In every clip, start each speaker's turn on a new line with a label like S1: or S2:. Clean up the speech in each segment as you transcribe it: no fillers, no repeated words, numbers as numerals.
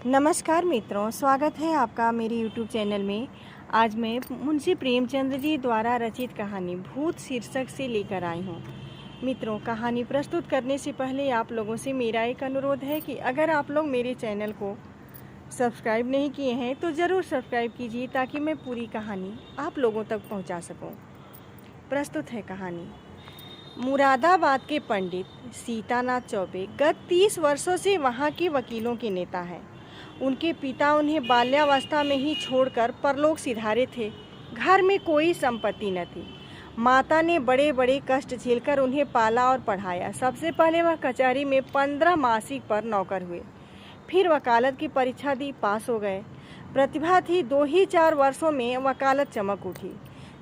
S1: नमस्कार मित्रों, स्वागत है आपका मेरे YouTube चैनल में। आज मैं मुंशी प्रेमचंद जी द्वारा रचित कहानी भूत शीर्षक से लेकर आई हूँ। मित्रों, कहानी प्रस्तुत करने से पहले आप लोगों से मेरा एक अनुरोध है कि अगर आप लोग मेरे चैनल को सब्सक्राइब नहीं किए हैं तो ज़रूर सब्सक्राइब कीजिए ताकि मैं पूरी कहानी आप लोगों तक पहुँचा सकूँ। प्रस्तुत है कहानी। मुरादाबाद के पंडित सीतानाथ चौबे गत 30 वर्षों से वहाँ के वकीलों के नेता हैं। उनके पिता उन्हें बाल्यावस्था में ही छोड़कर परलोक सिधारे थे। घर में कोई संपत्ति न थी। माता ने बड़े बड़े कष्ट झेलकर उन्हें पाला और पढ़ाया। सबसे पहले वह कचहरी में 15 मासिक पर नौकर हुए, फिर वकालत की परीक्षा दी, पास हो गए। प्रतिभा थी, 2 ही 4 वर्षों में वकालत चमक उठी।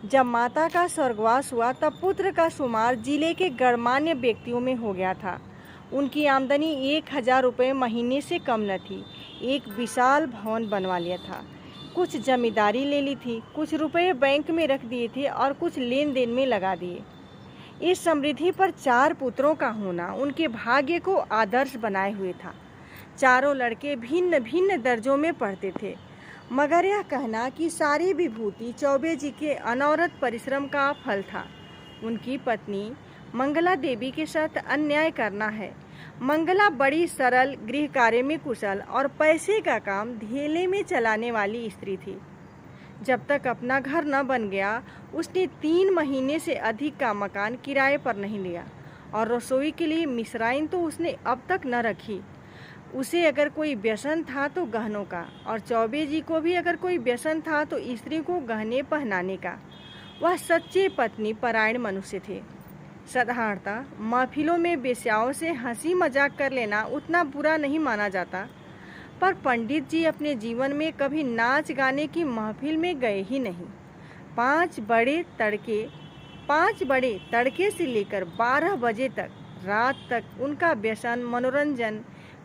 S1: जब माता का स्वर्गवास हुआ तब पुत्र का शुमार जिले के गणमान्य व्यक्तियों में हो गया था। उनकी आमदनी 1000 रुपये महीने से कम न थी। एक विशाल भवन बनवा लिया था, कुछ जमींदारी ले ली थी, कुछ रुपए बैंक में रख दिए थे और कुछ लेन देन में लगा दिए। इस समृद्धि पर 4 पुत्रों का होना उनके भाग्य को आदर्श बनाए हुए था। चारों लड़के भिन्न भिन्न दर्जों में पढ़ते थे, मगर यह कहना कि सारी विभूति चौबे जी के अनवरत परिश्रम का फल था। उनकी पत्नी मंगला देवी के साथ अन्याय करना है। मंगला बड़ी सरल, गृह कार्य में कुशल और पैसे का काम धेले में चलाने वाली स्त्री थी। जब तक अपना घर न बन गया उसने 3 महीने से अधिक का मकान किराए पर नहीं लिया और रसोई के लिए मिश्राइन तो उसने अब तक न रखी। उसे अगर कोई व्यसन था तो गहनों का, और चौबे जी को भी अगर कोई व्यसन था तो स्त्री को गहने पहनाने का। वह सच्चे पत्नी परायण मनुष्य थे। साधारणतः महफिलों में वेश्याओं से हंसी मजाक कर लेना उतना बुरा नहीं माना जाता, पर पंडित जी अपने जीवन में कभी नाच गाने की महफिल में गए ही नहीं। 5 बड़े तड़के से लेकर 12 बजे तक रात तक उनका व्यसन, मनोरंजन,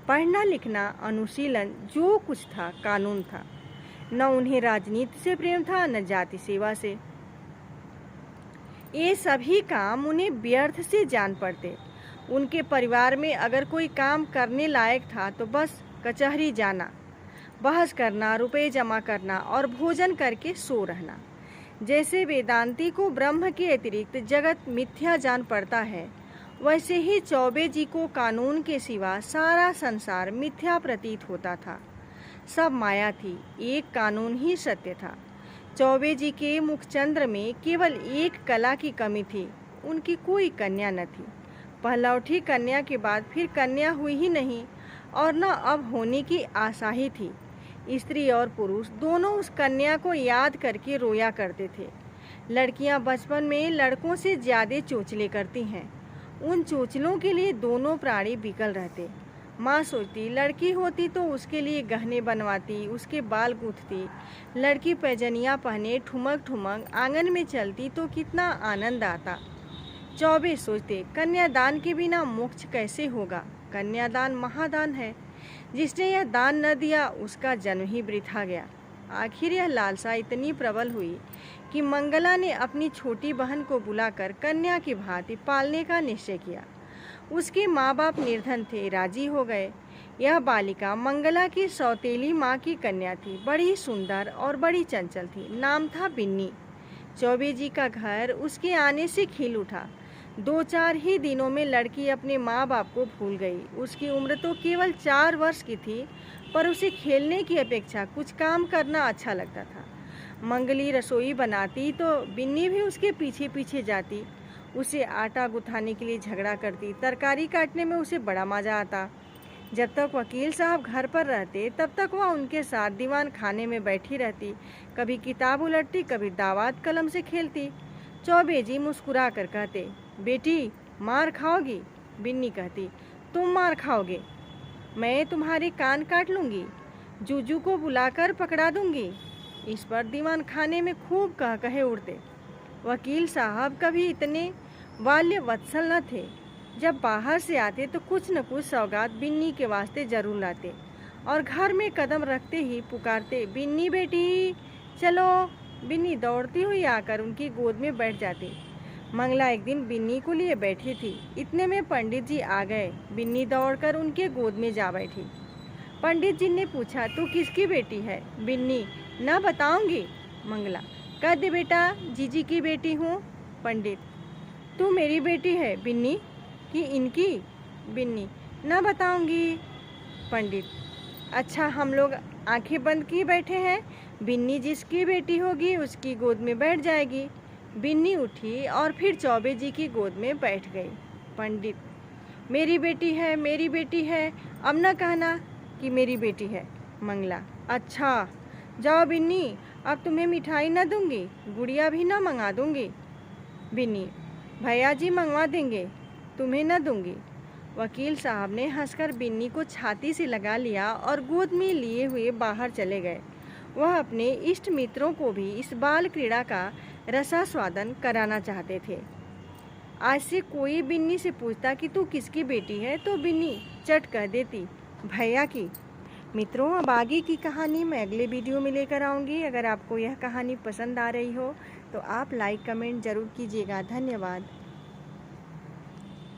S1: पढ़ना लिखना, अनुशीलन, जो कुछ था कानून था। न उन्हें राजनीति से प्रेम था न जाति सेवा से। ये सभी काम उन्हें व्यर्थ से जान पड़ते। उनके परिवार में अगर कोई काम करने लायक था तो बस कचहरी जाना, बहस करना, रुपए जमा करना और भोजन करके सो रहना। जैसे वेदांती को ब्रह्म के अतिरिक्त जगत मिथ्या जान पड़ता है, वैसे ही चौबे जी को कानून के सिवा सारा संसार मिथ्या प्रतीत होता था। सब माया थी, एक कानून ही सत्य था। चौबे जी के मुखचंद्र में केवल एक कला की कमी थी, उनकी कोई कन्या न थी। पहलौठी कन्या के बाद फिर कन्या हुई ही नहीं और न अब होने की आशा ही थी। स्त्री और पुरुष दोनों उस कन्या को याद करके रोया करते थे। लड़कियां बचपन में लड़कों से ज़्यादा चोचले करती हैं। उन चोचलों के लिए दोनों प्राणी बिकल रहते। माँ सोचती लड़की होती तो उसके लिए गहने बनवाती, उसके बाल गूंथती। लड़की पैजनियाँ पहने ठुमक ठुमक आंगन में चलती तो कितना आनंद आता। चौबे सोचते कन्यादान के बिना मोक्ष कैसे होगा। कन्यादान महादान है, जिसने यह दान न दिया उसका जन्म ही वृथा गया। आखिर यह लालसा इतनी प्रबल हुई कि मंगला ने अपनी छोटी बहन को बुलाकर कन्या की भांति पालने का निश्चय किया। उसके माँ बाप निर्धन थे, राजी हो गए। यह बालिका मंगला की सौतेली माँ की कन्या थी, बड़ी सुंदर और बड़ी चंचल थी। नाम था बिन्नी। चौबे जी का घर उसके आने से खिल उठा। 2-4 ही दिनों में लड़की अपने माँ बाप को भूल गई। उसकी उम्र तो केवल 4 वर्ष की थी, पर उसे खेलने की अपेक्षा कुछ काम करना अच्छा लगता था। मंगली रसोई बनाती तो बिन्नी भी उसके पीछे पीछे जाती। उसे आटा गुथाने के लिए झगड़ा करती। तरकारी काटने में उसे बड़ा मज़ा आता। जब तक वकील साहब घर पर रहते तब तक वह उनके साथ दीवान खाने में बैठी रहती। कभी किताब उलटती, कभी दावात कलम से खेलती। चौबे जी मुस्कुरा कर कहते, बेटी मार खाओगी। बिन्नी कहती, तुम मार खाओगे, मैं तुम्हारे कान काट लूँगी, जूजू को बुलाकर पकड़ा दूँगी। इस पर दीवान खाने में खूब कह कहे उड़ते। वकील साहब कभी इतने बाल्य वत्सल न थे। जब बाहर से आते तो कुछ न कुछ सौगात बिन्नी के वास्ते जरूर लाते और घर में कदम रखते ही पुकारते, बिन्नी बेटी चलो। बिन्नी दौड़ती हुई आकर उनकी गोद में बैठ जाती। मंगला एक दिन बिन्नी को लिए बैठी थी। इतने में पंडित जी आ गए। बिन्नी दौड़कर उनके गोद में जा बैठी। पंडित जी ने पूछा, तू किसकी बेटी है? बिन्नी, ना बताऊंगी। मंगला, कह दे बेटा, जीजी की बेटी हूँ। पंडित, तू मेरी बेटी है बिन्नी कि इनकी? बिन्नी, ना बताऊंगी। पंडित, अच्छा हम लोग आंखें बंद किए बैठे हैं, बिन्नी जिसकी बेटी होगी उसकी गोद में बैठ जाएगी। बिन्नी उठी और फिर चौबे जी की गोद में बैठ गई। पंडित, मेरी बेटी है, मेरी बेटी है, अब न कहना कि मेरी बेटी है। मंगला, अच्छा जाओ बिन्नी, अब तुम्हें मिठाई न दूंगी, गुड़िया भी न मंगा दूंगी। बिन्नी, भैया जी मंगवा देंगे, तुम्हें न दूंगी। वकील साहब ने हंसकर बिन्नी को छाती से लगा लिया और गोद में लिए हुए बाहर चले गए। वह अपने इष्ट मित्रों को भी इस बाल क्रीड़ा का रसास्वादन कराना चाहते थे। आज से कोई बिन्नी से पूछता कि तू किसकी बेटी है तो बिन्नी चट कह देती, भैया की। मित्रों, अब आगे की कहानी मैं अगले वीडियो में लेकर आऊँगी। अगर आपको यह कहानी पसंद आ रही हो तो आप लाइक कमेंट ज़रूर कीजिएगा। धन्यवाद।